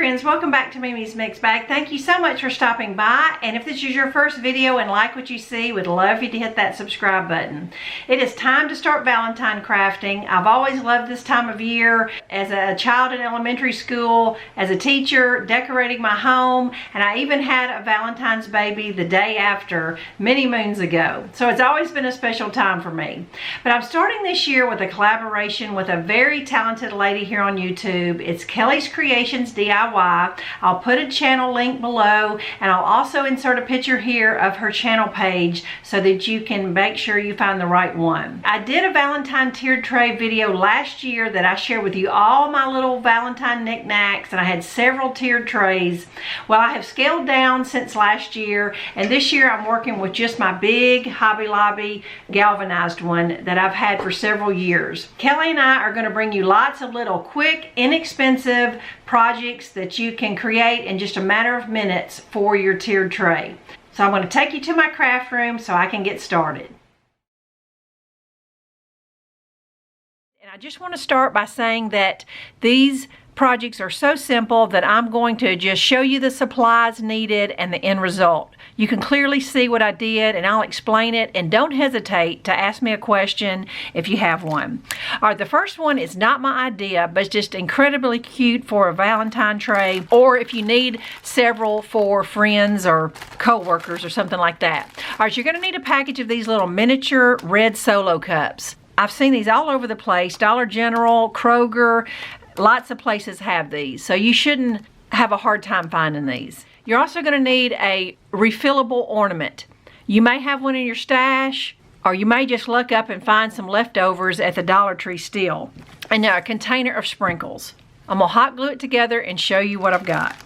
friends, welcome back to Mimi's Mixed Bag. Thank you so much for stopping by, and if this is your first video and like what you see, we'd love you to hit that subscribe button. It is time to start Valentine crafting. I've always loved this time of year. As a child in elementary school, as a teacher, decorating my home, and I even had a Valentine's baby the day after, many moons ago. So it's always been a special time for me. But I'm starting this year with a collaboration with a very talented lady here on YouTube. It's Kelli's Creations DIY. I'll put a channel link below, and I'll also insert a picture here of her channel page so that you can make sure you find the right one. I did a Valentine tiered tray video last year that I shared with you all my little Valentine knickknacks, and I had several tiered trays. Well, I have scaled down since last year, and this year I'm working with just my big Hobby Lobby galvanized one that I've had for several years. Kelli and I are going to bring you lots of little quick, inexpensive projects that you can create in just a matter of minutes for your tiered tray. So I'm going to take you to my craft room so I can get started. And I just want to start by saying that these projects are so simple that I'm going to just show you the supplies needed and the end result. You can clearly see what I did, and I'll explain it, and don't hesitate to ask me a question if you have one. All right, the first one is not my idea, but it's just incredibly cute for a Valentine tray, or if you need several for friends or co-workers or something like that. All right, you're going to need a package of these little miniature red solo cups. I've seen these all over the place, Dollar General, Kroger. Lots of places have these, so you shouldn't have a hard time finding these. You're also going to need a refillable ornament. You may have one in your stash, or you may just look up and find some leftovers at the Dollar Tree still. And now a container of sprinkles. I'm going to hot glue it together and show you what I've got.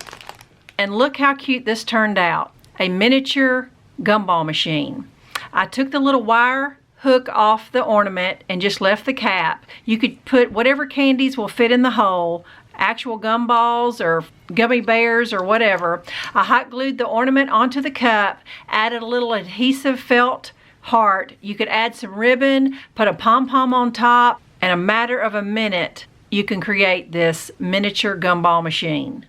And look how cute this turned out. A miniature gumball machine. I took the little wire hook off the ornament and just left the cap. You could put whatever candies will fit in the hole, actual gumballs or gummy bears or whatever. I hot glued the ornament onto the cup, added a little adhesive felt heart. You could add some ribbon, put a pom-pom on top, and in a matter of a minute you can create this miniature gumball machine.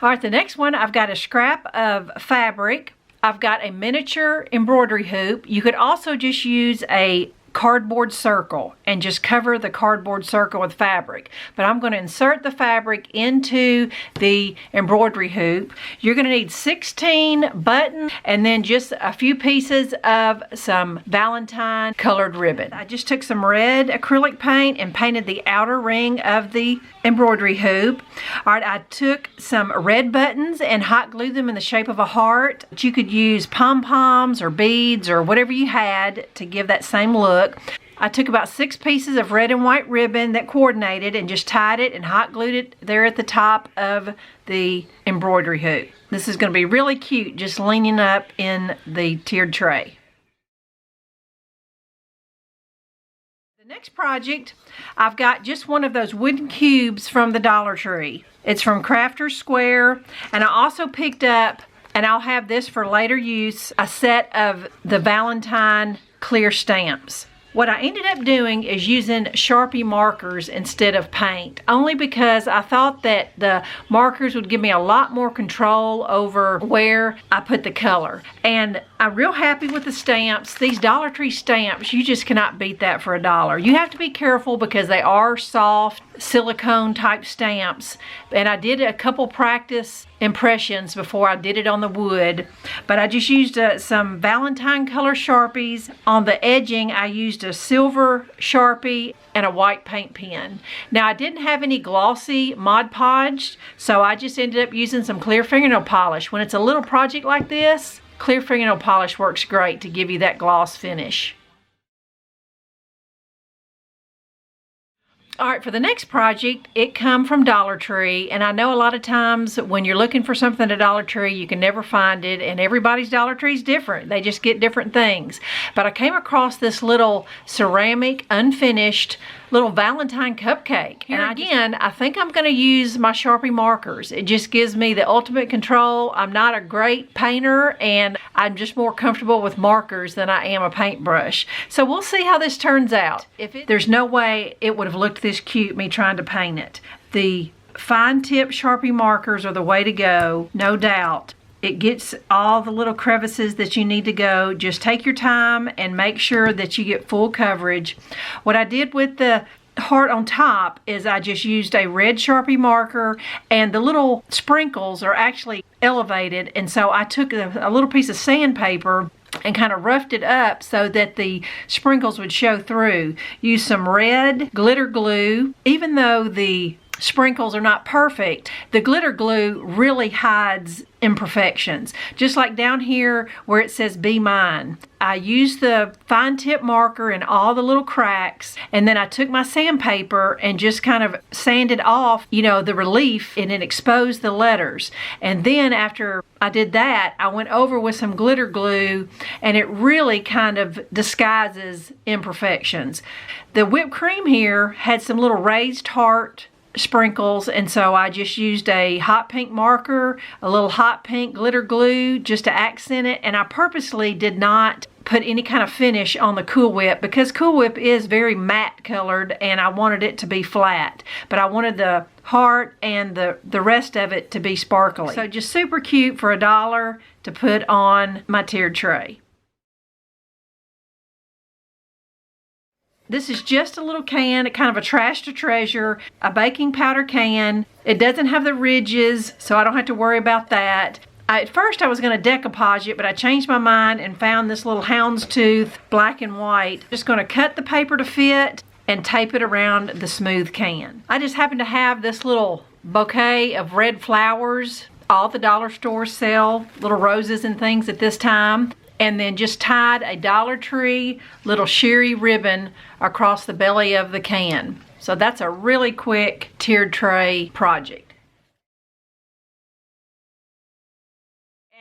All right, the next one, I've got a scrap of fabric. I've got a miniature embroidery hoop. You could also just use a cardboard circle and just cover the cardboard circle with fabric. But I'm going to insert the fabric into the embroidery hoop. You're going to need 16 buttons and then just a few pieces of some Valentine colored ribbon. I just took some red acrylic paint and painted the outer ring of the embroidery hoop. All right, I took some red buttons and hot glued them in the shape of a heart. You could use pom-poms or beads or whatever you had to give that same look. I took about 6 pieces of red and white ribbon that coordinated and just tied it and hot glued it there at the top of the embroidery hoop. This is going to be really cute, just leaning up in the tiered tray. The next project, I've got just one of those wooden cubes from the Dollar Tree. It's from Crafter's Square, and I also picked up, and I'll have this for later use, a set of the Valentine clear stamps. What I ended up doing is using Sharpie markers instead of paint, only because I thought that the markers would give me a lot more control over where I put the color. And I'm real happy with the stamps. These Dollar Tree stamps, you just cannot beat that for $1. You have to be careful because they are soft silicone type stamps, and I did a couple practice impressions before I did it on the wood, but I just used some Valentine color Sharpies. On the edging I used a silver Sharpie and a white paint pen. Now I didn't have any glossy Mod Podge, so I just ended up using some clear fingernail polish. When it's a little project like this, clear fingernail polish works great to give you that gloss finish. All right, for the next project, it come from Dollar Tree, and I know a lot of times when you're looking for something at Dollar Tree, you can never find it, and everybody's Dollar Tree is different. They just get different things. But I came across this little ceramic, unfinished, little Valentine cupcake. And again, I think I'm going to use my Sharpie markers. It just gives me the ultimate control. I'm not a great painter, and I'm just more comfortable with markers than I am a paintbrush. So we'll see how this turns out. There's no way it would have looked this this cute, me trying to paint it. The fine tip Sharpie markers are the way to go, no doubt. It gets all the little crevices that you need to go. Just take your time and make sure that you get full coverage. What I did with the heart on top is I just used a red Sharpie marker, and the little sprinkles are actually elevated, and so I took a little piece of sandpaper and kind of roughed it up so that the sprinkles would show through. Use some red glitter glue. Even though the sprinkles are not perfect, the glitter glue really hides imperfections. Just like down here where it says "Be Mine." I used the fine tip marker in all the little cracks, and then I took my sandpaper and just kind of sanded off, you know, the relief, and it exposed the letters. And then after I did that, I went over with some glitter glue, and it really kind of disguises imperfections. The whipped cream here had some little raised heart sprinkles, and so I just used a hot pink marker, a little hot pink glitter glue just to accent it, and I purposely did not put any kind of finish on the Cool Whip because Cool Whip is very matte colored and I wanted it to be flat, but I wanted the heart and the rest of it to be sparkly. So just super cute for $1 to put on my tiered tray. This is just a little can, kind of a trash to treasure, a baking powder can. It doesn't have the ridges, so I don't have to worry about that. At first I was going to decoupage it, but I changed my mind and found this little houndstooth, black and white. Just going to cut the paper to fit and tape it around the smooth can. I just happen to have this little bouquet of red flowers. All the dollar stores sell little roses and things at this time. And then just tied a Dollar Tree little sherry ribbon across the belly of the can. So that's a really quick tiered tray project.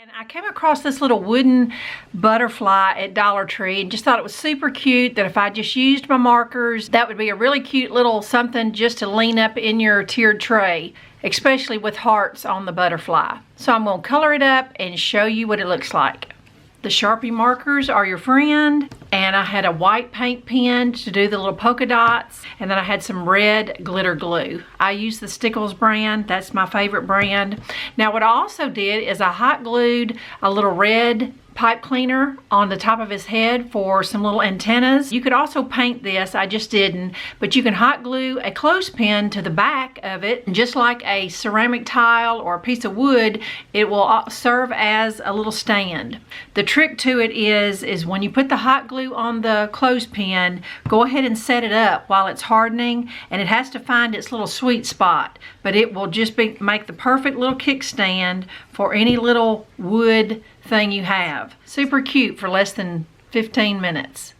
And I came across this little wooden butterfly at Dollar Tree and just thought it was super cute, that if I just used my markers, that would be a really cute little something just to lean up in your tiered tray, especially with hearts on the butterfly. So I'm going to color it up and show you what it looks like. The Sharpie markers are your friend, and I had a white paint pen to do the little polka dots, and then I had some red glitter glue. I used the Stickles brand. That's my favorite brand. Now what I also did is I hot glued a little red pipe cleaner on the top of his head for some little antennas. You could also paint this, I just didn't, but you can hot glue a clothespin to the back of it, and just like a ceramic tile or a piece of wood, it will serve as a little stand. The trick to it is when you put the hot glue on the clothespin, go ahead and set it up while it's hardening, and it has to find its little sweet spot, but it will just make the perfect little kickstand for any little wood thing you have. Super cute for less than 15 minutes.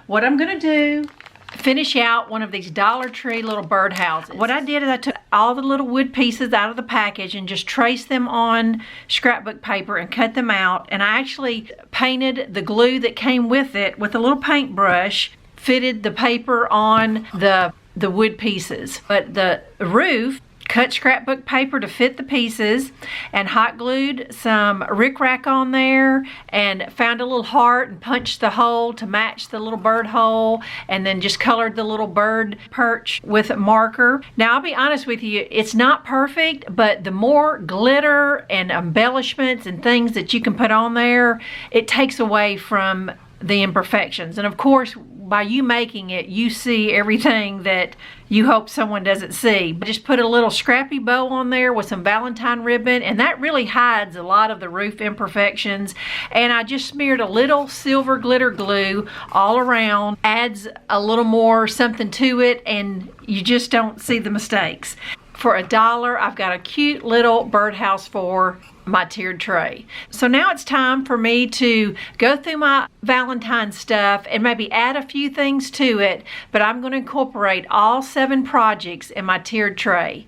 What I'm going to do, finish out one of these Dollar Tree little birdhouses. What I did is I took all the little wood pieces out of the package and just traced them on scrapbook paper and cut them out. And I actually painted the glue that came with it with a little paintbrush, fitted the paper on the wood pieces. But the roof, cut scrapbook paper to fit the pieces, and hot glued some rickrack on there, and found a little heart and punched the hole to match the little bird hole, and then just colored the little bird perch with a marker. Now I'll be honest with you, it's not perfect, but the more glitter and embellishments and things that you can put on there, it takes away from the imperfections. And of course, by you making it, you see everything that you hope someone doesn't see. Just put a little scrappy bow on there with some Valentine ribbon, and that really hides a lot of the roof imperfections. And I just smeared a little silver glitter glue all around, adds a little more something to it, and you just don't see the mistakes. For $1, I've got a cute little birdhouse for my tiered tray. So now it's time for me to go through my Valentine stuff and maybe add a few things to it, but I'm going to incorporate all 7 projects in my tiered tray.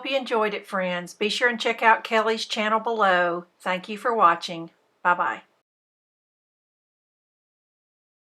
hope you enjoyed it, friends. Be sure and check out Kelli's channel below. Thank you for watching. Bye-bye.